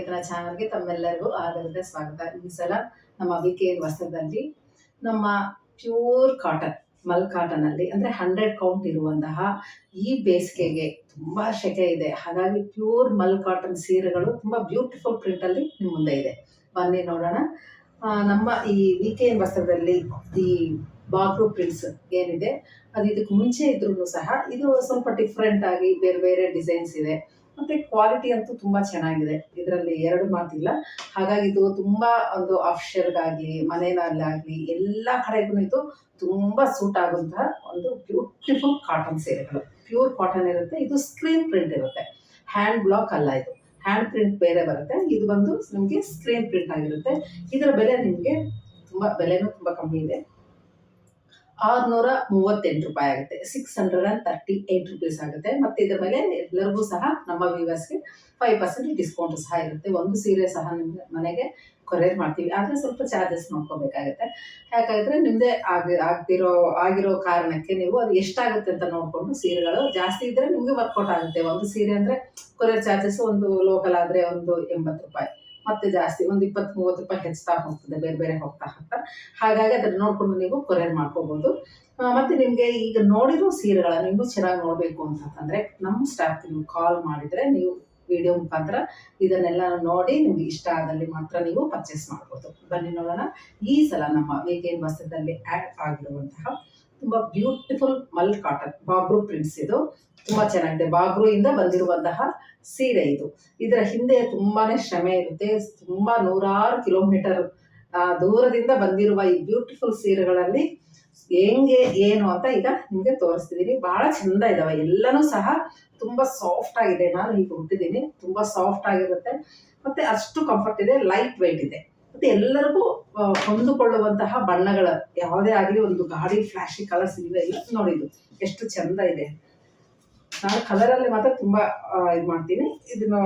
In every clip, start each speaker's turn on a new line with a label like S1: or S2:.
S1: ಸಂಗೀತನ ಚಾನಲ್ಗೆ ತಮ್ಮೆಲ್ಲರಿಗೂ ಆಧಾರದ ಸ್ವಾಗತ. ಈ ಸಲ ನಮ್ಮ ವಿಕೆ ವಸ್ತ್ರದಲ್ಲಿ ನಮ್ಮ ಪ್ಯೂರ್ ಕಾಟನ್ ಮಲ್ ಕಾಟನ್ ಅಲ್ಲಿ ಅಂದ್ರೆ 100 ಕೌಂಟ್ ಇರುವಂತಹ ಈ ಬೇಸಿಗೆಗೆ ತುಂಬಾ ಶೆಕೆ ಇದೆ. ಹಾಗಾಗಿ ಪ್ಯೂರ್ ಮಲ್ ಕಾಟನ್ ಸೀರೆಗಳು ತುಂಬಾ ಬ್ಯೂಟಿಫುಲ್ ಪ್ರಿಂಟ್ ಅಲ್ಲಿ ನಿಮ್ಮ ಮುಂದೆ ಇದೆ. ಬನ್ನಿ ನೋಡೋಣ. ನಮ್ಮ ಈ ವಿಕೆ ವಸ್ತ್ರದಲ್ಲಿ ಈ ಬಾಗ್ರು ಪ್ರಿಂಟ್ಸ್ ಏನಿದೆ ಅದು ಇದಕ್ಕೆ ಮುಂಚೆ ಇದ್ರೂ ಸಹ ಇದು ಸ್ವಲ್ಪ ಡಿಫ್ರೆಂಟ್ ಆಗಿ ಬೇರೆ ಬೇರೆ ಡಿಸೈನ್ಸ್ ಇದೆ. ಮತ್ತೆ ಕ್ವಾಲಿಟಿ ಅಂತೂ ತುಂಬಾ ಚೆನ್ನಾಗಿದೆ, ಇದರಲ್ಲಿ ಎರಡು ಮಾತಿಲ್ಲ. ಹಾಗಾಗಿ ಇದು ತುಂಬಾ ಒಂದು ಆಫೀಷಿಯಲ್ಗಾಗ್ಲಿ ಮನೆಯಲ್ಲಾಗ್ಲಿ ಎಲ್ಲ ಕಡೆಗೂ ಇದು ತುಂಬಾ ಸೂಟ್ ಆಗುವಂತಹ ಒಂದು ಬ್ಯೂಟಿಫುಲ್ ಕಾಟನ್ ಸೀರೆಗಳು. ಪ್ಯೂರ್ ಕಾಟನ್ ಇರುತ್ತೆ, ಇದು ಸ್ಕ್ರೀನ್ ಪ್ರಿಂಟ್ ಇರುತ್ತೆ, ಹ್ಯಾಂಡ್ ಬ್ಲಾಕ್ ಅಲ್ಲ. ಇದು ಹ್ಯಾಂಡ್ ಪ್ರಿಂಟ್ ಬೇರೆ ಬರುತ್ತೆ, ಇದು ಬಂದು ನಿಮಗೆ ಸ್ಕ್ರೀನ್ ಪ್ರಿಂಟ್ ಆಗಿರುತ್ತೆ. ಇದರ ಬೆಲೆ ನಿಮಗೆ ಬೆಲೆನೂ ತುಂಬಾ ಕಮ್ಮಿ ಇದೆ, 638 ರೂಪಾಯಿ ಆಗುತ್ತೆ. 638 ರುಪೀಸ್ ಆಗುತ್ತೆ. ಮತ್ತೆ ಇದರ ಮೇಲೆ ಎಲ್ಲರಿಗೂ ಸಹ ನಮ್ಮ ವ್ಯೂವರ್ಸ್ಗೆ 5% ಡಿಸ್ಕೌಂಟ್ ಸಹ ಇರುತ್ತೆ. ಒಂದು ಸೀರೆ ಸಹ ನಿಮ್ಗೆ ಮನೆಗೆ ಕೊರಿಯರ್ ಮಾಡ್ತೀವಿ, ಆದರೆ ಸ್ವಲ್ಪ ಚಾರ್ಜಸ್ ನೋಡ್ಕೋಬೇಕಾಗುತ್ತೆ. ಯಾಕಂದ್ರೆ ನಿಮ್ದೇ ಆಗಿರೋ ಕಾರಣಕ್ಕೆ ನೀವು ಅದು ಎಷ್ಟಾಗುತ್ತೆ ಅಂತ ನೋಡ್ಕೊಂಡು, ಸೀರೆಗಳು ಜಾಸ್ತಿ ಇದ್ರೆ ನಿಮ್ಗೆ ವರ್ಕೌಟ್ ಆಗುತ್ತೆ. ಒಂದು ಸೀರೆ ಅಂದ್ರೆ ಕೊರಿಯರ್ ಚಾರ್ಜಸ್ ಒಂದು ಲೋಕಲ್ ಆದ್ರೆ ಒಂದು 80 ರೂಪಾಯಿ, ಮತ್ತೆ ಜಾಸ್ತಿ ಒಂದು 20-30 ರೂಪಾಯಿ ಹೆಚ್ಚುತ್ತಾ ಹೋಗ್ತದೆ ಬೇರೆ ಬೇರೆ ಹೋಗ್ತಾ. ಹಾಗಾಗಿ ಅದನ್ನ ನೋಡ್ಕೊಂಡು ನೀವು ಕೊರಿಯರ್ ಮಾಡ್ಕೋಬಹುದು. ಮತ್ತೆ ನಿಮ್ಗೆ ಈಗ ನೋಡಿರೋ ಸೀರೆಗಳನ್ನ ಇನ್ನೂ ಚೆನ್ನಾಗಿ ನೋಡ್ಬೇಕು ಅಂತಂದ್ರೆ ನಮ್ಮ ಸ್ಟಾಫ್ಗೆ ನೀವು ಕಾಲ್ ಮಾಡಿದ್ರೆ ನೀವು ವಿಡಿಯೋ ಮುಖಾಂತರ ಇದನ್ನೆಲ್ಲ ನೋಡಿ ನಿಮ್ಗೆ ಇಷ್ಟ ಆದಲ್ಲಿ ಮಾತ್ರ ನೀವು ಪರ್ಚೇಸ್ ಮಾಡ್ಬೋದು. ಬನ್ನಿ ನೋಡೋಣ. ಈ ಸಲ ನಮ್ಮ ವಿಕೆ ವಸ್ತ್ರದಲ್ಲಿ ಆಡ್ ಆಗಿರುವಂತಹ ತುಂಬಾ ಬ್ಯೂಟಿಫುಲ್ ಮಲ್ ಕಾಟನ್ ಬಾಗ್ರು ಪ್ರಿಂಟ್ಸ್. ಇದು ತುಂಬಾ ಚೆನ್ನಾಗಿದೆ, ಬಾಗ್ರು ಇಂದ ಬಂದಿರುವಂತಹ ಸೀರೆ ಇದು. ಇದರ ಹಿಂದೆ ತುಂಬಾನೇ ಶ್ರಮೆ ಇರುತ್ತೆ, ತುಂಬಾ 100 ಕಿಲೋಮೀಟರ್ ದೂರದಿಂದ ಬಂದಿರುವ ಈ ಬ್ಯೂಟಿಫುಲ್ ಸೀರೆಗಳಲ್ಲಿ ಹೆಂಗೆ ಏನು ಅಂತ ಈಗ ನಿಮ್ಗೆ ತೋರಿಸ್ತಿದ್ದೀನಿ. ಬಹಳ ಚಂದ ಇದಾವೆ, ಎಲ್ಲನೂ ಸಹ ತುಂಬಾ ಸಾಫ್ಟ್ ಆಗಿದೆ. ನಾನು ಈಗ ಹುಟ್ಟಿದ್ದೀನಿ, ತುಂಬಾ ಸಾಫ್ಟ್ ಆಗಿರುತ್ತೆ, ಮತ್ತೆ ಅಷ್ಟು ಕಂಫರ್ಟ್ ಇದೆ, ಲೈಟ್ ವೆಯ್ಟ್ ಇದೆ, ಮತ್ತೆ ಎಲ್ಲರಿಗೂ ಹೊಂದಿಕೊಳ್ಳುವಂತಹ ಬಣ್ಣಗಳ ಯಾವುದೇ ಆಗಲಿ ಒಂದು ಗಾಡಿ ಫ್ಲಾಶಿ ಕಲರ್ಸ್ ಇವೆ ಇಲ್ಲ. ನೋಡಿದ್ದು ಎಷ್ಟು ಚಂದ ಇದೆ. ನಾನು ಕಲರಲ್ಲಿ ಮಾತ್ರ ತುಂಬಾ ಇದು ಮಾಡ್ತೀನಿ, ಇದನ್ನ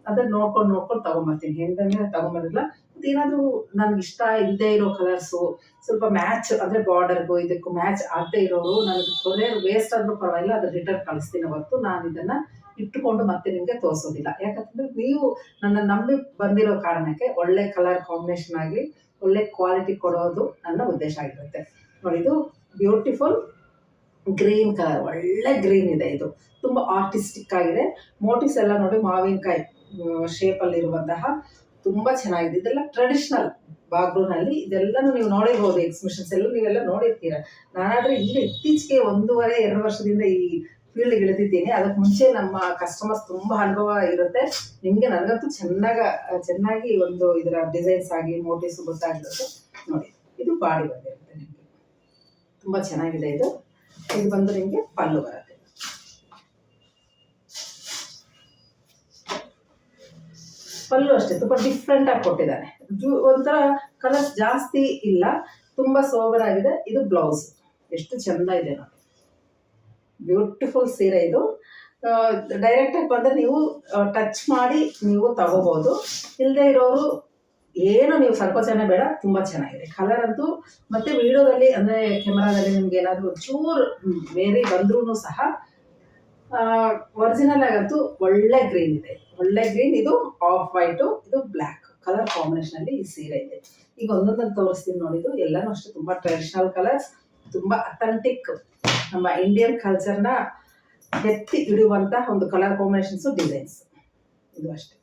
S1: ಅದನ್ನ ನೋಡ್ಕೊಂಡು ತಗೊಂಬರ್ತೀನಿ. ಹೆಂಗಂದ್ರೆ ತಗೊಂಬರಲ್ಲ, ಏನಾದ್ರೂ ನನ್ಗೆ ಇಷ್ಟ ಇಲ್ಲದೆ ಇರೋ ಕಲರ್ಸು ಸ್ವಲ್ಪ ಮ್ಯಾಚ್ ಅಂದ್ರೆ ಬಾರ್ಡರ್ಗೂ ಇದಕ್ಕೂ ಮ್ಯಾಚ್ ಆಗದೆ ಇರೋರು ನನಗೆ ಕೊರಿಯರ್ ವೇಸ್ಟ್ ಆದ್ರೂ ಪರವಾಗಿಲ್ಲ, ಅದು ರಿಟರ್ನ್ ಕಳಿಸ್ತೀನಿ ಹೊರತು ನಾನು ಇದನ್ನ ಇಟ್ಟುಕೊಂಡು ಮತ್ತೆ ನಿಮ್ಗೆ ತೋರಿಸೋದಿಲ್ಲ. ಯಾಕಂತಂದ್ರೆ ನೀವು ನನ್ನ ನಂಬಿ ಬಂದಿರೋ ಕಾರಣಕ್ಕೆ ಒಳ್ಳೆ ಕಲರ್ ಕಾಂಬಿನೇಷನ್ ಆಗಿ ಒಳ್ಳೆ ಕ್ವಾಲಿಟಿ ಕೊಡೋದು ನನ್ನ ಉದ್ದೇಶ ಆಗಿರುತ್ತೆ. ನೋಡಿ, ಇದು ಬ್ಯೂಟಿಫುಲ್ ಗ್ರೀನ್ ಕಲರ್, ಒಳ್ಳೆ ಗ್ರೀನ್ ಇದೆ. ಇದು ತುಂಬಾ ಆರ್ಟಿಸ್ಟಿಕ್ ಆಗಿದೆ. ಮೋಟಿವ್ಸ್ ಎಲ್ಲ ನೋಡಿ ಮಾವಿನಕಾಯಿ ಶೇಪ್ ಅಲ್ಲಿ ಇರುವಂತಹ ತುಂಬಾ ಚೆನ್ನಾಗಿದೆ. ಇದೆಲ್ಲ ಟ್ರೆಡಿಷನಲ್ ಬಾಗ್ರೂನಲ್ಲಿ, ಇದೆಲ್ಲನೂ ನೀವು ನೋಡಿರ್ಬೋದು, ಎಕ್ಸಿಬಿಷನ್ಸ್ ಎಲ್ಲ ನೀವೆಲ್ಲ ನೋಡಿರ್ತೀರ. ನಾನಾದ್ರೆ ಈಗ ಇತ್ತೀಚೆಗೆ 1.5-2 ವರ್ಷದಿಂದ ಈ ಫೀಲ್ಡ್ಗೆ ಇಳಿದಿದ್ದೀನಿ. ಅದಕ್ಕೆ ಮುಂಚೆ ನಮ್ಮ ಕಸ್ಟಮರ್ಸ್ ತುಂಬಾ ಅನುಭವ ಇರುತ್ತೆ ನಿಮ್ಗೆ. ನನಗಂತೂ ಚೆನ್ನಾಗಿ ಒಂದು ಇದರ ಡಿಸೈನ್ಸ್ ಆಗಿ ಮೋಟಿವ್ಸ್ ಗೊತ್ತಾಗಿರುತ್ತೆ. ನೋಡಿ, ಇದು ಬಾಡಿ ಬಂದಿರುತ್ತೆ ನಿಮಗೆ, ತುಂಬಾ ಚೆನ್ನಾಗಿದೆ. ಇದು ಬಂದು ನಿಮಗೆ ಪಲ್ಲು ಬರುತ್ತೆ. ಪಲ್ಲು ಅಷ್ಟೇ ತುಂಬಾ ಡಿಫ್ರೆಂಟ್ ಆಗಿ ಕೊಟ್ಟಿದ್ದಾನೆ, ಒಂಥರ ಕಲರ್ಸ್ ಜಾಸ್ತಿ ಇಲ್ಲ, ತುಂಬಾ ಸೋಬರ್ ಆಗಿದೆ. ಇದು ಬ್ಲೌಸ್ ಎಷ್ಟು ಚಂದ ಇದೆ ನೋಡಿ, ಬ್ಯೂಟಿಫುಲ್ ಸೀರೆ ಇದು. ಡೈರೆಕ್ಟ್ ಆಗಿ ಬಂದ್ರೆ ನೀವು ಟಚ್ ಮಾಡಿ ನೀವು ತಗೋಬಹುದು, ಇಲ್ಲದೆ ಇರೋರು ಏನು ನೀವು ಸಂಕೋಚನೆ ಬೇಡ, ತುಂಬಾ ಚೆನ್ನಾಗಿದೆ ಕಲರ್ ಅಂತೂ. ಮತ್ತೆ ವಿಡಿಯೋದಲ್ಲಿ ಅಂದ್ರೆ ಕ್ಯಾಮರಾದಲ್ಲಿ ನಿಮ್ಗೆ ಏನಾದ್ರು ಚೂರ್ ಬೇರೆ ಬಂದ್ರೂ ಸಹ ಒರಿಜಿನಲ್ ಆಗಂತೂ ಒಳ್ಳೆ ಗ್ರೀನ್ ಇದೆ, ಒಳ್ಳೆ ಗ್ರೀನ್. ಇದು ಆಫ್ ವೈಟ್, ಇದು ಬ್ಲ್ಯಾಕ್ ಕಲರ್ ಕಾಂಬಿನೇಷನ್ ಅಲ್ಲಿ ಈ ಸೀರೆ ಇದೆ. ಈಗ ಒಂದೊಂದನ್ನು ತೋರಿಸ್ತೀನಿ ನೋಡಿ. ಇದು ಎಲ್ಲಾನು ಅಷ್ಟೇ ತುಂಬಾ ಟ್ರೆಡಿಷನಲ್ ಕಲರ್ಸ್, ತುಂಬಾ ಅಥೆಂಟಿಕ್ ನಮ್ಮ ಇಂಡಿಯನ್ ಕಲ್ಚರ್ನ ಎತ್ತಿ ಇಡುವಂತ ಒಂದು ಕಲರ್ ಕಾಂಬಿನೇಷನ್ಸ್, ಡಿಸೈನ್ಸ್. ಇದು ಅಷ್ಟೇ.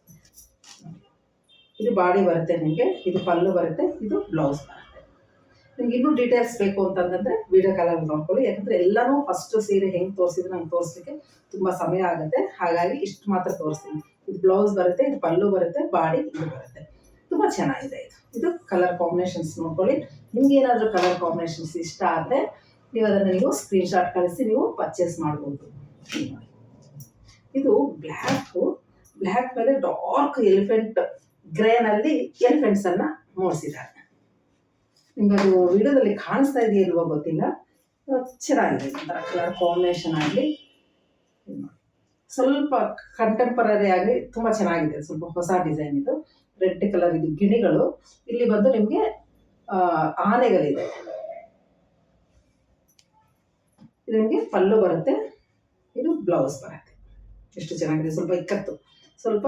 S1: ಇದು ಬಾಡಿ ಬರುತ್ತೆ ನಿಮಗೆ, ಇದು ಪಲ್ಲು ಬರುತ್ತೆ, ಇದು ಬ್ಲೌಸ್ ಬರುತ್ತೆ. ನಿಮ್ಗೆ ಇನ್ನೂ ಡೀಟೇಲ್ಸ್ ಬೇಕು ಅಂತಂದ್ರೆ ವಿಡಿಯೋ ಕಾಲಲ್ಲಿ ನೋಡ್ಕೊಳ್ಳಿ. ಯಾಕಂದ್ರೆ ಎಲ್ಲಾನು ಫಸ್ಟ್ ಸೀರೆ ಹೆಂಗೆ ತೋರಿಸಿದ್ರೆ ನಂಗೆ ತೋರಿಸ್ಲಿಕ್ಕೆ ತುಂಬಾ ಸಮಯ ಆಗುತ್ತೆ, ಹಾಗಾಗಿ ಇಷ್ಟು ಮಾತ್ರ ತೋರಿಸ್ತೀನಿ. ಇದು ಬ್ಲೌಸ್ ಬರುತ್ತೆ, ಇದು ಪಲ್ಲು ಬರುತ್ತೆ, ಬಾಡಿ ಇದು ಬರುತ್ತೆ. ತುಂಬಾ ಚೆನ್ನಾಗಿದೆ ಇದು ಕಲರ್ ಕಾಂಬಿನೇಷನ್ಸ್ ನೋಡ್ಕೊಳ್ಳಿ. ನಿಮ್ಗೆ ಏನಾದರೂ ಕಲರ್ ಕಾಂಬಿನೇಷನ್ಸ್ ಇಷ್ಟ ಆದರೆ ನೀವು ಸ್ಕ್ರೀನ್ ಶಾಟ್ ಕಳಿಸಿ ನೀವು ಪರ್ಚೇಸ್ ಮಾಡ್ಬೋದು. ಇದು ಬ್ಲ್ಯಾಕ್ ಮೇಲೆ ಡಾರ್ಕ್ ಎಲಿಫೆಂಟ್ ಗ್ರೇನಲ್ಲಿ ಎಲಿಫೆಂಟ್ಸ್ ಅನ್ನ ಮೂಡಿಸಿದ್ದಾರೆ. ನಿಮ್ಗೆ ಅದು ವಿಡಿಯೋದಲ್ಲಿ ಕಾಣಿಸ್ತಾ ಇದೆಯಲ್ವೋ ಗೊತ್ತಿಲ್ಲ, ಚೆನ್ನಾಗಿದೆ. ಒಂಥರ ಕಲರ್ ಕಾಂಬಿನೇಷನ್ ಆಗಲಿ ಸ್ವಲ್ಪ ಕಂಟೆಂಪರರಿ ಆಗಿ ತುಂಬಾ ಚೆನ್ನಾಗಿದೆ. ಸ್ವಲ್ಪ ಹೊಸ ಡಿಸೈನ್ ಇದು, ರೆಡ್ ಕಲರ್. ಇದು ಗಿಣಿಗಳು, ಇಲ್ಲಿ ಬಂದು ನಿಮಗೆ ಆನೆಗಳಿದೆ. ಇದು ನಿಮಗೆ ಪಲ್ಲು ಬರುತ್ತೆ, ಇದು ಬ್ಲೌಸ್ ಬರುತ್ತೆ. ಎಷ್ಟು ಚೆನ್ನಾಗಿದೆ, ಸ್ವಲ್ಪ ಇಕ್ಕತ್ತು ಸ್ವಲ್ಪ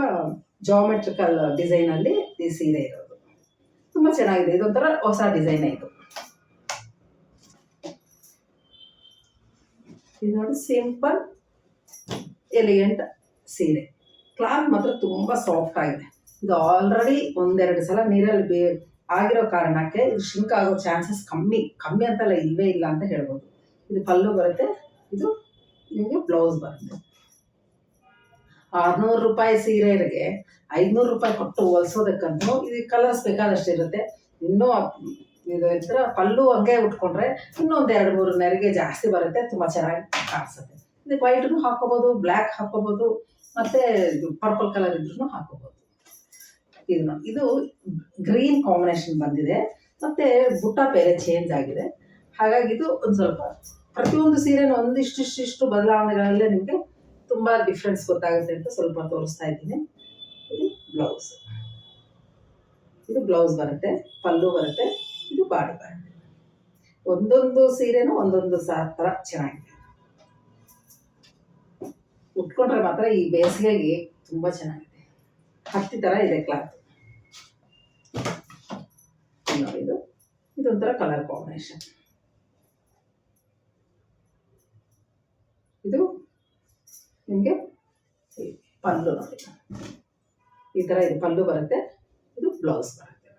S1: ಜಾಮೆಟ್ರಿಕಲ್ ಡಿಸೈನಲ್ಲಿ ಈ ಸೀರೆ ಇರೋದು ತುಂಬ ಚೆನ್ನಾಗಿದೆ. ಇದೊಂಥರ ಹೊಸ ಡಿಸೈನೇ ಇದು. ಇದು ನೋಡಿ ಸಿಂಪಲ್ ಎಲಿಗೆಂಟ್ ಸೀರೆ. ಕ್ಲಾತ್ ಮಾತ್ರ ತುಂಬ ಸಾಫ್ಟ್ ಆಗಿದೆ. ಇದು ಆಲ್ರೆಡಿ ಒಂದೆರಡು ಸಲ ನೀರಲ್ಲಿ ಆಗಿರೋ ಕಾರಣಕ್ಕೆ ಇದು ಶಿಂಕ್ ಆಗೋ ಚಾನ್ಸಸ್ ಕಮ್ಮಿ ಅಂತಲ್ಲ, ಇಲ್ಲವೇ ಇಲ್ಲ ಅಂತ ಹೇಳ್ಬೋದು. ಇದು ಪಲ್ಲು ಬರುತ್ತೆ, ಇದು ನಿಮಗೆ ಬ್ಲೌಸ್ ಬರುತ್ತೆ. 600 ರೂಪಾಯಿ ಸೀರೆಗೆ 500 ರೂಪಾಯಿ ಕೊಟ್ಟು ಹೊಲಿಸೋದಕ್ಕಂತೂ ಇದು ಕಲರ್ಸ್ ಬೇಕಾದಷ್ಟು ಇರುತ್ತೆ. ಇನ್ನೂ ಇದು ಇದ್ರೆ ಪಲ್ಲು ಹಂಗೆ ಉಟ್ಕೊಂಡ್ರೆ ಇನ್ನೊಂದು 2-3 ನೆರಿಗೆ ಜಾಸ್ತಿ ಬರುತ್ತೆ, ತುಂಬ ಚೆನ್ನಾಗಿ ಕಾಣಿಸುತ್ತೆ. ಇದು ವೈಟ್ನು ಹಾಕೋಬೋದು, ಬ್ಲ್ಯಾಕ್ ಹಾಕೋಬೋದು, ಮತ್ತು ಇದು ಪರ್ಪಲ್ ಕಲರ್ ಇದ್ರೂ ಹಾಕೋಬೋದು. ಇದು ಗ್ರೀನ್ ಕಾಂಬಿನೇಷನ್ ಬಂದಿದೆ, ಮತ್ತು ಬುಟ್ಟ ಬೇರೆ ಚೇಂಜ್ ಆಗಿದೆ. ಹಾಗಾಗಿ ಇದು ಒಂದು ಸ್ವಲ್ಪ ಪ್ರತಿಯೊಂದು ಸೀರೆನೂ ಒಂದಿಷ್ಟು ಬದಲಾವಣೆಗಳಲ್ಲೇ ನಿಮಗೆ ತುಂಬ ಡಿಫ್ರೆನ್ಸ್ ಗೊತ್ತಾಗುತ್ತೆ ಅಂತ ಸ್ವಲ್ಪ ತೋರಿಸ್ತಾ ಇದ್ದೀನಿ. ಇದು ಬ್ಲೌಸ್ ಬರುತ್ತೆ, ಪಲ್ಲು ಬರುತ್ತೆ, ಇದು ಬಾಡಿ ಬರುತ್ತೆ. ಒಂದೊಂದು ಸೀರೆನೂ ಒಂದೊಂದು ಥರ ಚೆನ್ನಾಗಿದೆ. ಉಟ್ಕೊಂಡ್ರೆ ಮಾತ್ರ ಈ ಬೇಸಿಗೆಗೆ ತುಂಬ ಚೆನ್ನಾಗಿದೆ. ಹತ್ತಿ ಥರ ಇದೆ ಕ್ಲಾತ್. ನೋಡಿ ಇದೊಂಥರ ಕಲರ್ ಕಾಂಬಿನೇಷನ್. ಇದು ನಿಮಗೆ ಪಲ್ಲು ನೋಡಿ, ಈ ಥರ ಇದು ಪಲ್ಲು ಬರುತ್ತೆ, ಇದು ಬ್ಲೌಸ್ ಬರುತ್ತೆ.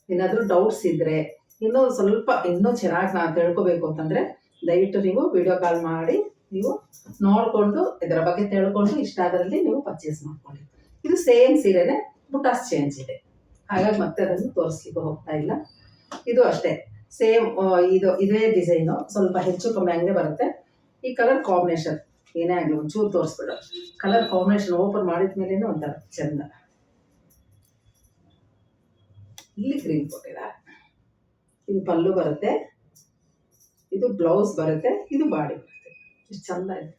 S1: ಏನಾದರೂ ಡೌಟ್ಸ್ ಇದ್ದರೆ ಇನ್ನೂ ಚೆನ್ನಾಗಿ ನಾನು ತಿಳ್ಕೊಬೇಕು ಅಂತಂದರೆ ದಯವಿಟ್ಟು ನೀವು ವಿಡಿಯೋ ಕಾಲ್ ಮಾಡಿ ನೀವು ನೋಡಿಕೊಂಡು ಇದರ ಬಗ್ಗೆ ತಿಳ್ಕೊಂಡು ಇಷ್ಟ ಅದರಲ್ಲಿ ನೀವು ಪರ್ಚೇಸ್ ಮಾಡ್ಕೊಳ್ಳಿ. ಇದು ಸೇಮ್ ಸೀರೆನೇ, ಬುಟಾಸ್ ಚೇಂಜ್ ಇದೆ, ಹಾಗಾಗಿ ಮತ್ತೆ ಅದನ್ನು ತೋರಿಸ್ಲಿಕ್ಕೆ ಹೋಗ್ತಾ ಇಲ್ಲ. ಇದು ಅಷ್ಟೇ ಸೇಮ್, ಇದೇ ಡಿಸೈನು, ಸ್ವಲ್ಪ ಹೆಚ್ಚು ಕಮ್ಮಿ ಹಂಗೆ ಬರುತ್ತೆ. ಈ ಕಲರ್ ಕಾಂಬಿನೇಷನ್ ಏನೇ ಆಗಲಿ ಒಂಚೂರು ತೋರಿಸ್ಬಿಡು. ಕಲರ್ ಕಾಂಬಿನೇಷನ್ ಓಪನ್ ಮಾಡಿದ ಮೇಲೇ ಒಂಥರ ಚೆಂದ. ಇಲ್ಲಿ ಗ್ರೀನ್ ಕೊಟ್ಟಿದ್ದಾರೆ. ಇದು ಪಲ್ಲು ಬರುತ್ತೆ, ಇದು ಬ್ಲೌಸ್ ಬರುತ್ತೆ, ಇದು ಬಾಡಿ ಬರುತ್ತೆ. ಎಷ್ಟು ಚಂದ ಇದೆ.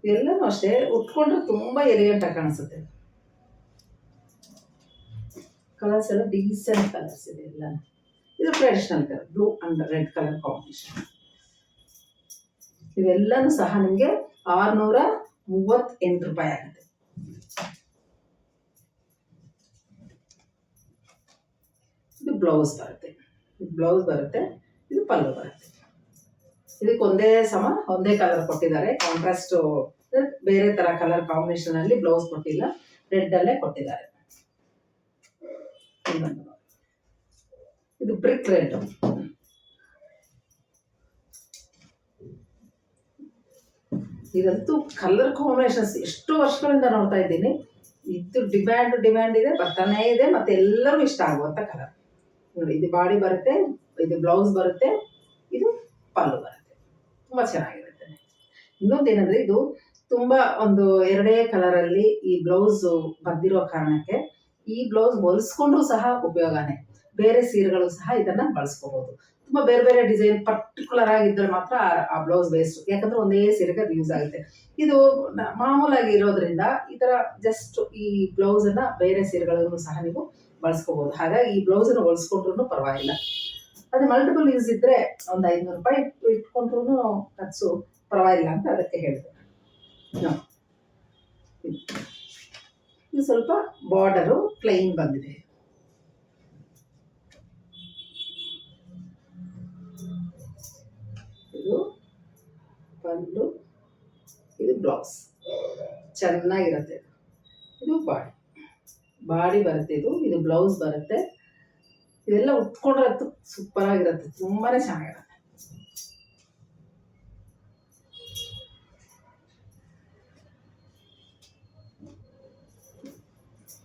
S1: ಎಲ್ಲನೂ ಅಷ್ಟೇ ಉಟ್ಕೊಂಡ್ರೆ ತುಂಬ ಎಲಿಗೆಂಟಾಗಿ ಕಾಣಿಸುತ್ತೆ. ಕಲರ್ಸ್ ಎಲ್ಲ ಡೀಸೆಂಟ್ ಕಲರ್ಸ್ ಇದೆ ಎಲ್ಲ. ಇದು traditional colour, blue and red colour combination. ಇವೆಲ್ಲನೂ ಸಹ ನಿಮಗೆ 638 ರೂಪಾಯಿ ಆಗುತ್ತೆ. ಇದು ಬ್ಲೌಸ್ ಬರುತ್ತೆ, ಇದು ಪಲ್ಲು ಬರುತ್ತೆ. ಇದಕ್ಕೆ ಒಂದೇ ಕಲರ್ ಕೊಟ್ಟಿದ್ದಾರೆ. ಕಾಂಟ್ರಾಸ್ಟ್ ಬೇರೆ ಥರ ಕಲರ್ ಕಾಂಬಿನೇಷನ್ ಅಲ್ಲಿ ಬ್ಲೌಸ್ ಕೊಟ್ಟಿಲ್ಲ, ರೆಡ್ ಅಲ್ಲೇ ಕೊಟ್ಟಿದ್ದಾರೆ. ಇದು ಬ್ರಿಕ್ ರೆಡ್. ಇದಂತೂ ಕಲರ್ ಕಾಂಬಿನೇಷನ್ಸ್ ಎಷ್ಟು ವರ್ಷಗಳಿಂದ ನೋಡ್ತಾ ಇದ್ದೀನಿ. ಇದು ಡಿಮ್ಯಾಂಡ್ ಇದೆ, ಬರ್ತಾನೇ ಇದೆ, ಮತ್ತೆ ಎಲ್ಲರೂ ಇಷ್ಟ ಆಗುವಂಥ ಕಲರ್ ನೋಡಿ. ಇದು ಬಾಡಿ ಬರುತ್ತೆ, ಇದು ಬ್ಲೌಸ್ ಬರುತ್ತೆ, ಇದು ಪಲ್ಲು ಬರುತ್ತೆ. ತುಂಬ ಚೆನ್ನಾಗಿರುತ್ತೆ. ಇನ್ನೊಂದೇನೆಂದರೆ ಇದು ತುಂಬ ಒಂದು 2 ಕಲರಲ್ಲಿ ಈ ಬ್ಲೌಸ್ ಬಂದಿರೋ ಕಾರಣಕ್ಕೆ ಈ ಬ್ಲೌಸ್ ಹೊಲಿಸ್ಕೊಂಡ್ರೂ ಸಹ ಉಪಯೋಗನೇ. ಬೇರೆ ಸೀರೆಗಳು ಸಹ ಇದನ್ನು ಬಳಸ್ಕೋಬೋದು. ತುಂಬ ಬೇರೆ ಡಿಸೈನ್ ಪರ್ಟಿಕ್ಯುಲರ್ ಆಗಿದ್ದರೆ ಮಾತ್ರ ಆ ಬ್ಲೌಸ್ ವೇಸ್ಟ್, ಯಾಕಂದರೆ ಒಂದೇ ಸೀರೆಗೆ ಅದು ಯೂಸ್ ಆಗುತ್ತೆ. ಇದು ಮಾಮೂಲಾಗಿ ಇರೋದ್ರಿಂದ ಈ ಥರ ಜಸ್ಟ್ ಈ ಬ್ಲೌಸನ್ನು ಬೇರೆ ಸೀರೆಗಳನ್ನು ಸಹ ನೀವು ಬಳಸ್ಕೋಬೋದು. ಹಾಗಾಗಿ ಈ ಬ್ಲೌಸನ್ನು ಹೊಲಿಸ್ಕೊಂಡ್ರೂ ಪರವಾಗಿಲ್ಲ. ಅದು ಮಲ್ಟಿಪಲ್ ಯೂಸ್ ಇದ್ದರೆ ಒಂದು 500 ರೂಪಾಯಿ ಇಟ್ಕೊಂಡ್ರೂ ಖರ್ಚು ಪರವಾಗಿಲ್ಲ ಅಂತ ಅದಕ್ಕೆ ಹೇಳಿದೆ. ಇದು ಸ್ವಲ್ಪ ಬಾರ್ಡರು ಪ್ಲೈನ್ ಬಂದಿದೆ. ಇದು ಪಲ್ಲು, ಇದು ಬ್ಲೌಸ್ ಚೆನ್ನಾಗಿರುತ್ತೆ. ಇದು ಬಾಡಿ ಬರುತ್ತೆ, ಇದು ಬ್ಲೌಸ್ ಬರುತ್ತೆ. ಇದೆಲ್ಲ ಉಟ್ಕೊಂಡ್ರೆ ಸೂಪರ್ ಆಗಿರುತ್ತೆ, ತುಂಬಾನೇ ಚೆನ್ನಾಗಿರುತ್ತೆ.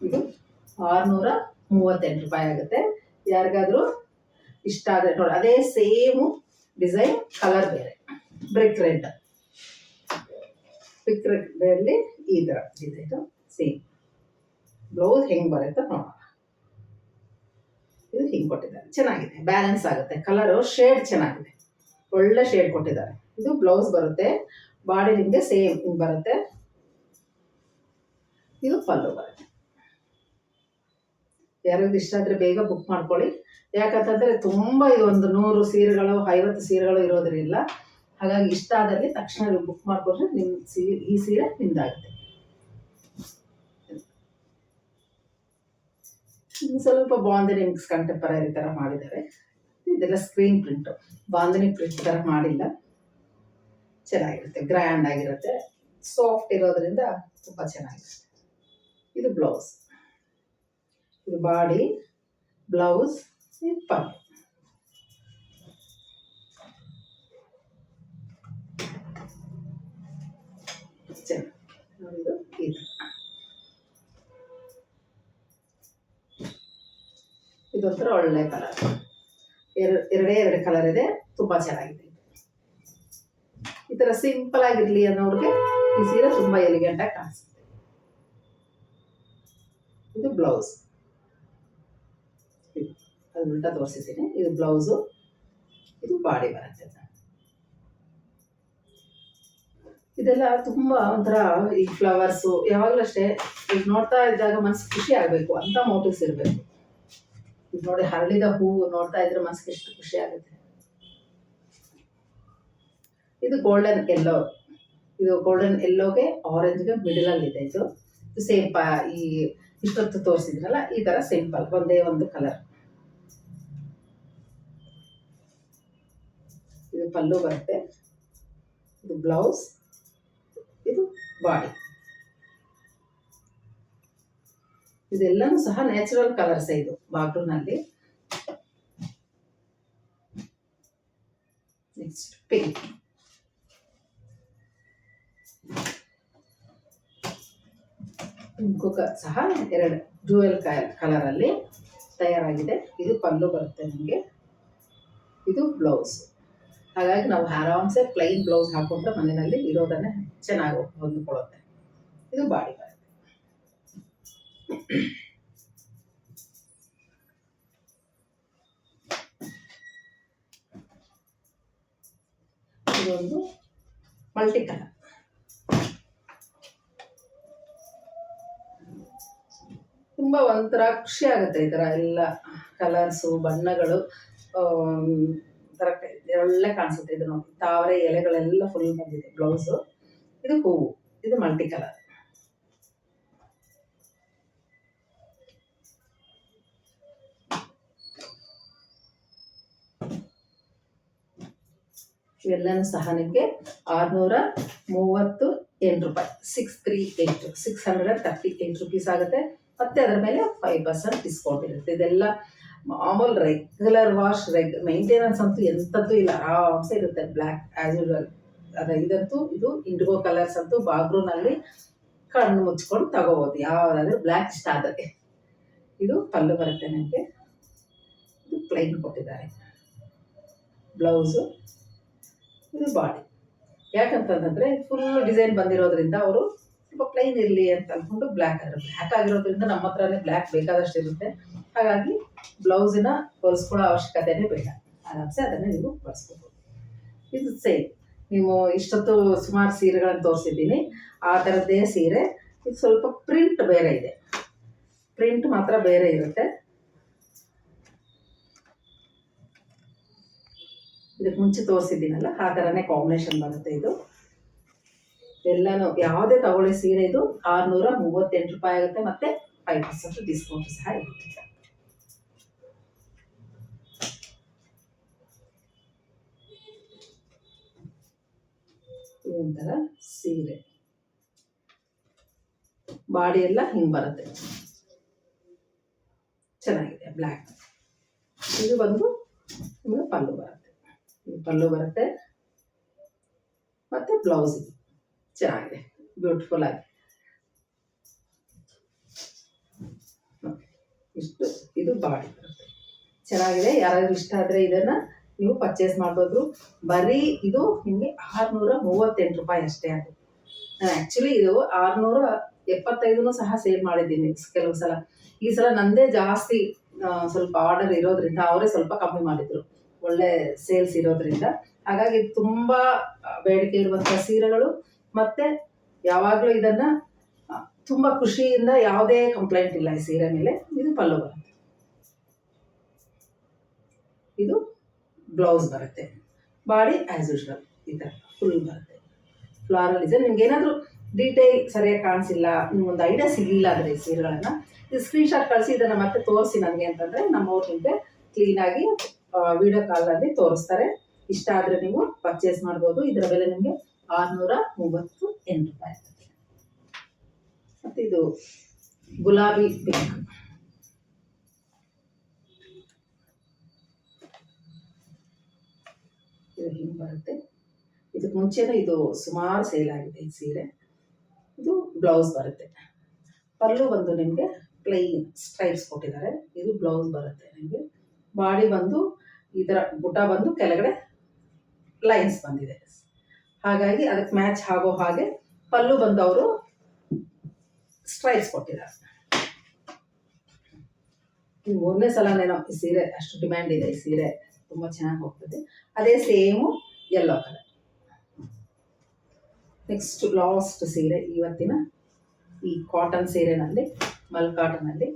S1: ಇದು 638 ರೂಪಾಯಿ ಆಗುತ್ತೆ. ಯಾರಿಗಾದ್ರೂ ಇಷ್ಟ ಆದರೆ ನೋಡಿ, ಅದೇ ಸೇಮು ಡಿಸೈನ್, ಕಲರ್ ಬೇರೆ. ಬ್ರಿಕ್ ರೆಡ್ ಅಲ್ಲಿ ಈ ಥರ ಡಿಸೈನು ಸೇಮ್. ಬ್ಲೌಸ್ ಹೆಂಗೆ ಬರುತ್ತೆ ನೋಡೋಣ. ಇದು ಹಿಂಗೆ ಕೊಟ್ಟಿದ್ದಾರೆ, ಚೆನ್ನಾಗಿದೆ, ಬ್ಯಾಲೆನ್ಸ್ ಆಗುತ್ತೆ. ಕಲರು ಶೇಡ್ ಚೆನ್ನಾಗಿದೆ, ಒಳ್ಳೆ ಶೇಡ್ ಕೊಟ್ಟಿದ್ದಾರೆ. ಇದು ಬ್ಲೌಸ್ ಬರುತ್ತೆ, ಬಾಡಿ ನಿಮಗೆ ಸೇಮ್ ಹಿಂಗೆ ಬರುತ್ತೆ. ಇದು ಪಲ್ಲು ಬರುತ್ತೆ. ಯಾರಿಗೂ ಇಷ್ಟ ಆದರೆ ಬೇಗ ಬುಕ್ ಮಾಡ್ಕೊಳ್ಳಿ. ಯಾಕಂತಂದರೆ ತುಂಬ ಇದು ಒಂದು 100 ಸೀರೆಗಳು 50 ಸೀರೆಗಳು ಇರೋದ್ರಿಲ್ಲ. ಹಾಗಾಗಿ ಇಷ್ಟ ಆದಲ್ಲಿ ತಕ್ಷಣ ನೀವು ಬುಕ್ ಮಾಡಿಕೊಂಡ್ರೆ ನಿಮ್ಮ ಈ ಸೀರೆ ನಿಮ್ದಾಗುತ್ತೆ. ಸ್ವಲ್ಪ ಬಾಂಧನಿ ಮಿಕ್ಸ್ ಕಂಟೆಂಪರರಿ ಥರ ಮಾಡಿದ್ದಾರೆ. ಇದೆಲ್ಲ ಸ್ಕ್ರೀನ್ ಪ್ರಿಂಟು, ಬಾಂಧನಿ ಪ್ರಿಂಟ್ ಥರ ಮಾಡಿಲ್ಲ. ಚೆನ್ನಾಗಿರುತ್ತೆ, ಗ್ರ್ಯಾಂಡ್ ಆಗಿರುತ್ತೆ, ಸಾಫ್ಟ್ ಇರೋದ್ರಿಂದ ತುಂಬ ಚೆನ್ನಾಗಿರುತ್ತೆ. ಇದು ಬ್ಲೌಸ್, ಇದು ಬಾಡಿ, ಬ್ಲೌಸ್, ಇದು ಪಲ್ಲು. ನೋಡಿದ್ದು ಇದು ಇದೊಂಥರ ಒಳ್ಳೆ ಕಲರ್, ಎರಡು ಕಲರ್ ಇದೆ, ತುಂಬ ಚೆನ್ನಾಗಿದೆ. ಈ ಥರ ಸಿಂಪಲ್ ಆಗಿರಲಿ ಅನ್ನೋರಿಗೆ ಈ ಸೀರೆ ತುಂಬ ಎಲಿಗೆಂಟ್ ಆಗಿ ಕಾಣಿಸುತ್ತೆ. ಇದು ಬ್ಲೌಸ್, ಅದು ಉಲ್ಟಾ ತೋರಿಸಿದ್ದೀನಿ. ಇದು ಬ್ಲೌಸು, ಇದು ಬಾಡಿ ಬರುತ್ತೆ. ಇದೆಲ್ಲ ತುಂಬ ಒಂಥರ ಈ ಫ್ಲವರ್ಸು ಯಾವಾಗಲೂ ಅಷ್ಟೇ, ಈಗ ನೋಡ್ತಾ ಇದ್ದಾಗ ಮನಸ್ಸು ಖುಷಿ ಆಗಬೇಕು ಅಂತ ಮೋಟಿವ್ಸ್ ಇರಬೇಕು. ಈಗ ನೋಡಿ ಹರಳಿದ ಹೂವು ನೋಡ್ತಾ ಇದ್ರೆ ಮನಸ್ಸಿಗೆ ಎಷ್ಟು ಖುಷಿ ಆಗುತ್ತೆ. ಇದು ಗೋಲ್ಡನ್ ಎಲ್ಲೋ, ಇದು ಗೋಲ್ಡನ್ ಎಲ್ಲೋಗೆ ಆರೆಂಜ್ಗೆ ಮಿಡಲಲ್ಲಿ ಇದೆ. ಇದು ಸೇಮ್ ಈ ಇಷ್ಟೊತ್ತು ತೋರಿಸಿದ್ರಲ್ಲ ಈ ಥರ ಸಿಂಪಲ್ ಒಂದೇ ಒಂದು ಕಲರ್. ಇದು ಪಲ್ಲು ಬರುತ್ತೆ, ಇದು ಬ್ಲೌಸ್, ಇದು ಬಾಡಿ. ಇದೆಲ್ಲನೂ ಸಹ ನ್ಯಾಚುರಲ್ ಕಲರ್ಸ್. ಇದು ಬಾಗ್ಲೂನಲ್ಲಿ. ನೆಕ್ಸ್ಟ್ ಪಿಂಕ್, ಪಿಂಕು ಸಹ ಎರಡು ಡ್ಯೂಯಲ್ ಕಲರ್ ಅಲ್ಲಿ ತಯಾರಾಗಿದೆ. ಇದು ಪಲ್ಲು ಬರುತ್ತೆ ನಮಗೆ, ಇದು ಬ್ಲೌಸ್. ಹಾಗಾಗಿ ನಾವು ಆರಾಮ್ಸೆ ಪ್ಲೈನ್ ಬ್ಲೌಸ್ ಹಾಕೊಂಡ್ರೆ ಮನೆಯಲ್ಲಿ ಇರೋದನ್ನೇ ಚೆನ್ನಾಗಿ ಹೊಂದ್ಕೊಳ್ಳುತ್ತೆ. ಇದು ಬಾಡಿ ಬರುತ್ತೆ. ಇದೊಂದು ಮಲ್ಟಿ ಕಲರ್, ತುಂಬ ಒಂಥರ ಖುಷಿ ಆಗುತ್ತೆ. ಈ ಥರ ಎಲ್ಲ ಕಲರ್ಸು ಬಣ್ಣಗಳು ಒಳ್ಳೆ ಕಾಣಿಸುತ್ತೆ. ಇದು ನೋಡಿ ತಾವರೆ ಎಲೆಗಳೆಲ್ಲ ಫುಲ್ ಬಂದಿದೆ ಬ್ಲೌಸು. ಇದು ಹೂವು, ಇದು ಮಲ್ಟಿ ಕಲರ್. ಇವೆಲ್ಲನೂ ಸಹ ನಿಮಗೆ 638 ರೂಪಾಯಿ, 638 ರುಪೀಸ್ ಆಗುತ್ತೆ. ಮತ್ತೆ ಅದರ ಮೇಲೆ 5% ಡಿಸ್ಕೌಂಟ್ ಇರುತ್ತೆ. ಇದೆಲ್ಲ ಮಾಮೂಲ್ ರೆಗ್ಯುಲರ್ ವಾಶ್, ಮೇಂಟೆನೆನ್ಸ್ ಅಂತೂ ಎಂಥದ್ದು ಇಲ್ಲ, ಆರಾಮ್ಸೆ ಇರುತ್ತೆ. Black as usual. ಇದಂತೂ ಇದು ಇಂಡಿಗೋ ಕಲರ್ಸ್ ಅಂತೂ ಬಾಗ್ರೂನಲ್ಲಿ ಕಣ್ಣು ಮುಚ್ಕೊಂಡು ತಗೋಬೋದು ಯಾವುದಾದ್ರೂ ಬ್ಲ್ಯಾಕ್ ಇಷ್ಟ ಆದರೆ. ಇದು ಪಲ್ಲು ಬರುತ್ತೆ ನನಗೆ, ಇದು ಪ್ಲೈನ್ ಕೊಟ್ಟಿದ್ದಾರೆ. ಬ್ಲೌಸು, ಇದು ಬಾಡಿ. ಯಾಕಂತಂದರೆ ಫುಲ್ ಡಿಸೈನ್ ಬಂದಿರೋದ್ರಿಂದ ಅವರು ಸ್ವಲ್ಪ ಪ್ಲೈನ್ ಇರಲಿ ಅಂತ ಅಂದ್ಕೊಂಡು ಬ್ಲ್ಯಾಕ್ ಆಗಿರೋದ್ರಿಂದ ನಮ್ಮ ಹತ್ರನೇ ಬ್ಲ್ಯಾಕ್ ಬೇಕಾದಷ್ಟು ಇರುತ್ತೆ. ಹಾಗಾಗಿ ಬ್ಲೌಸಿನ ಹೊಲಿಸ್ಕೊಳ್ಳೋ ಅವಶ್ಯಕತೆನೇ ಬೇಡ, ಆರಾಮ್ಸೆ ಅದನ್ನೇ ನೀವು ಬಳಸ್ಕೋಬೋದು. ಇದು ಸೇಮ್, ನೀವು ಇಷ್ಟೊತ್ತು ಸುಮಾರು ಸೀರೆಗಳನ್ನು ತೋರಿಸಿದ್ದೀನಿ, ಆ ಥರದ್ದೇ ಸೀರೆ. ಇದು ಸ್ವಲ್ಪ ಪ್ರಿಂಟ್ ಬೇರೆ ಇದೆ, ಪ್ರಿಂಟ್ ಮಾತ್ರ ಬೇರೆ ಇರುತ್ತೆ. ಇದಕ್ಕೆ ಮುಂಚೆ ತೋರಿಸಿದ್ದೀನಲ್ಲ ಆ ಥರನೇ ಕಾಂಬಿನೇಷನ್ ಬರುತ್ತೆ. ಇದು ಎಲ್ಲನೂ ಯಾವುದೇ ತಗೊಳ್ಳಿ ಸೀರೆ ಇದು 638 ರೂಪಾಯಿ ಆಗುತ್ತೆ. ಮತ್ತು 5% ಡಿಸ್ಕೌಂಟ್ ಸಹ ಇರುತ್ತೆ. ಇದೊಂಥರ ಸೀರೆ, ಬಾಡಿ ಎಲ್ಲ ಹಿಂಗೆ ಬರುತ್ತೆ, ಚೆನ್ನಾಗಿದೆ ಬ್ಲ್ಯಾಕ್. ಇದು ಬಂದು ನಿಮಗೆ ಪಲ್ಲು ಬರುತ್ತೆ, ಇದು ಪಲ್ಲು ಬರುತ್ತೆ. ಮತ್ತು ಬ್ಲೌಸ್ ಇದು ಚೆನ್ನಾಗಿದೆ, ಬ್ಯೂಟಿಫುಲ್ ಆಗಿ. ಇಷ್ಟು ಇದು ಬಾಡಿ ಬರುತ್ತೆ, ಚೆನ್ನಾಗಿದೆ. ಯಾರಾದ್ರೂ ಇಷ್ಟ ಆದರೆ ಇದನ್ನು ನೀವು ಪರ್ಚೇಸ್ ಮಾಡ್ಬೋದು. ಬರೀ ಇದು ನಿಮಗೆ 638 ರೂಪಾಯಿ ಅಷ್ಟೇ ಆಗುತ್ತೆ. ನಾನು ಆ್ಯಕ್ಚುಲಿ ಇದು 675 ಸಹ ಸೇಲ್ ಮಾಡಿದ್ದೀನಿ ಕೆಲವು ಸಲ. ಈ ಸಲ ನಂದೇ ಜಾಸ್ತಿ ಸ್ವಲ್ಪ ಆರ್ಡರ್ ಇರೋದ್ರಿಂದ ಅವರೇ ಸ್ವಲ್ಪ ಕಮ್ಮಿ ಮಾಡಿದರು, ಒಳ್ಳೆ ಸೇಲ್ಸ್ ಇರೋದ್ರಿಂದ. ಹಾಗಾಗಿ ತುಂಬ ಬೇಡಿಕೆ ಇರುವಂಥ ಸೀರೆಗಳು. ಮತ್ತು ಯಾವಾಗಲೂ ಇದನ್ನು ತುಂಬ ಖುಷಿಯಿಂದ, ಯಾವುದೇ ಕಂಪ್ಲೇಂಟ್ ಇಲ್ಲ ಈ ಸೀರೆ ಮೇಲೆ. ಇದು ಪಲ್ಲು ಬರುತ್ತೆ, ಇದು ಬ್ಲೌಸ್ ಬರುತ್ತೆ, ಬಾಡಿ ಆ್ಯಸ್ ಯೂಶುವಲ್. ಈ ಥರ ಫುಲ್ ಬರುತ್ತೆ. Floral design. ನಿಮ್ಗೆ ಏನಾದರೂ ಡೀಟೇಲ್ ಸರಿಯಾಗಿ ಕಾಣಿಸಿಲ್ಲ, ನಿಮ್ಗೊಂದು ಐಡಿಯಾ ಸಿಗಲಿಲ್ಲ ಅಂದರೆ ಈ ಸೀರೆಗಳನ್ನು ಇದು ಸ್ಕ್ರೀನ್ಶಾಟ್ ಕಳಿಸಿ ಇದನ್ನು ಮತ್ತೆ ತೋರಿಸಿ ನನಗೆ ಅಂತಂದರೆ ನಮ್ಮವ್ರು ನಿಮಗೆ ಕ್ಲೀನಾಗಿ ವಿಡಿಯೋ ಕಾಲಲ್ಲಿ ತೋರಿಸ್ತಾರೆ. ಇಷ್ಟ ಆದರೆ ನೀವು ಪರ್ಚೇಸ್ ಮಾಡ್ಬೋದು. ಇದರ ಬೆಲೆ ನಿಮಗೆ 638 ರೂಪಾಯಿ ಆಗ್ತದೆ. ಮತ್ತು ಇದು ಗುಲಾಬಿ ಪಿಂಕ್, ಇದು ಹಿಂಗೆ ಬರುತ್ತೆ. ಇದಕ್ಕೆ ಮುಂಚೆನೇ ಇದು ಸುಮಾರು ಸೇಲ್ ಆಗಿದೆ ಈ ಸೀರೆ. ಇದು ಬ್ಲೌಸ್ ಬರುತ್ತೆ. ಪಲ್ಲು ಬಂದು ನಿಮಗೆ ಪ್ಲೈನ್ ಸ್ಟ್ರೈಪ್ಸ್ ಕೊಟ್ಟಿದ್ದಾರೆ. ಇದು ಬ್ಲೌಸ್ ಬರುತ್ತೆ ನಿಮಗೆ. ಬಾಡಿ ಬಂದು ಈ ಥರ ಬುಟ್ಟ ಬಂದು ಕೆಳಗಡೆ ಲೈನ್ಸ್ ಬಂದಿದೆ, ಹಾಗಾಗಿ ಅದಕ್ಕೆ ಮ್ಯಾಚ್ ಆಗೋ ಹಾಗೆ ಪಲ್ಲು ಬಂದು ಅವರು ಸ್ಟ್ರೈಪ್ಸ್ ಕೊಟ್ಟಿದ್ದಾರೆ. ಈ 3ನೇ ಸಲನೇನೋ ಈ ಸೀರೆ ಅಷ್ಟು ಡಿಮ್ಯಾಂಡ್ ಇದೆ. ಈ ಸೀರೆ ತುಂಬ ಚೆನ್ನಾಗಿ ಹೋಗ್ತದೆ. ಅದೇ same yellow colour. Next last ಸೀರೆ ಇವತ್ತಿನ ಈ ಕಾಟನ್ ಸೀರೆನಲ್ಲಿ, ಮಲ್ ಕಾಟನಲ್ಲಿ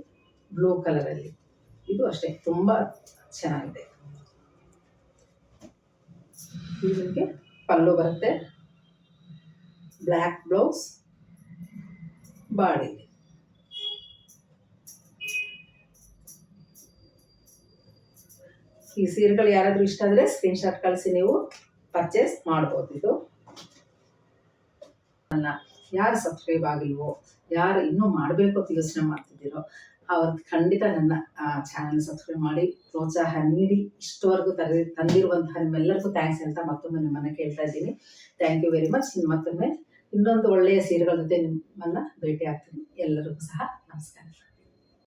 S1: ಬ್ಲೂ ಕಲರಲ್ಲಿ. ಇದು ಅಷ್ಟೇ ತುಂಬ ಚೆನ್ನಾಗಿದೆ. ಇದಕ್ಕೆ ಪಲ್ಲು ಬರುತ್ತೆ, ಬ್ಲ್ಯಾಕ್ ಬ್ಲೌಸ್, ಬಾಡಿ. ಈ ಸೀರೆಗಳು ಯಾರಾದರೂ ಇಷ್ಟ ಆದರೆ ಸ್ಕ್ರೀನ್ಶಾಟ್ ಕಳಿಸಿ ನೀವು ಪರ್ಚೇಸ್ ಮಾಡ್ಬೋದು. ಇದು ನನ್ನ ಯಾರು ಸಬ್ಸ್ಕ್ರೈಬ್ ಆಗಿಲ್ವೋ, ಯಾರು ಇನ್ನೂ ಮಾಡಬೇಕು ಅಂತ ಯೋಚನೆ ಮಾಡ್ತಿದ್ದೀರೋ ಅವ್ರಿಗೆ ಖಂಡಿತ ನನ್ನ ಚಾನಲ್ ಸಬ್ಸ್ಕ್ರೈಬ್ ಮಾಡಿ ಪ್ರೋತ್ಸಾಹ ನೀಡಿ. ಇಷ್ಟವರೆಗೂ ತಂದಿರುವಂತಹ ನಿಮ್ಮೆಲ್ಲರಿಗೂ ಥ್ಯಾಂಕ್ಸ್ ಅಂತ ಮತ್ತೊಮ್ಮೆ ನಿಮ್ಮನ್ನು ಕೇಳ್ತಾ ಇದ್ದೀನಿ. Thank you very much. ಮತ್ತೊಮ್ಮೆ ಇನ್ನೊಂದು ಒಳ್ಳೆಯ ಸೀರೆಗಳ ಜೊತೆ ನಿಮ್ಮನ್ನು ಭೇಟಿ ಆಗ್ತೀನಿ. ಎಲ್ಲರಿಗೂ ಸಹ ನಮಸ್ಕಾರ.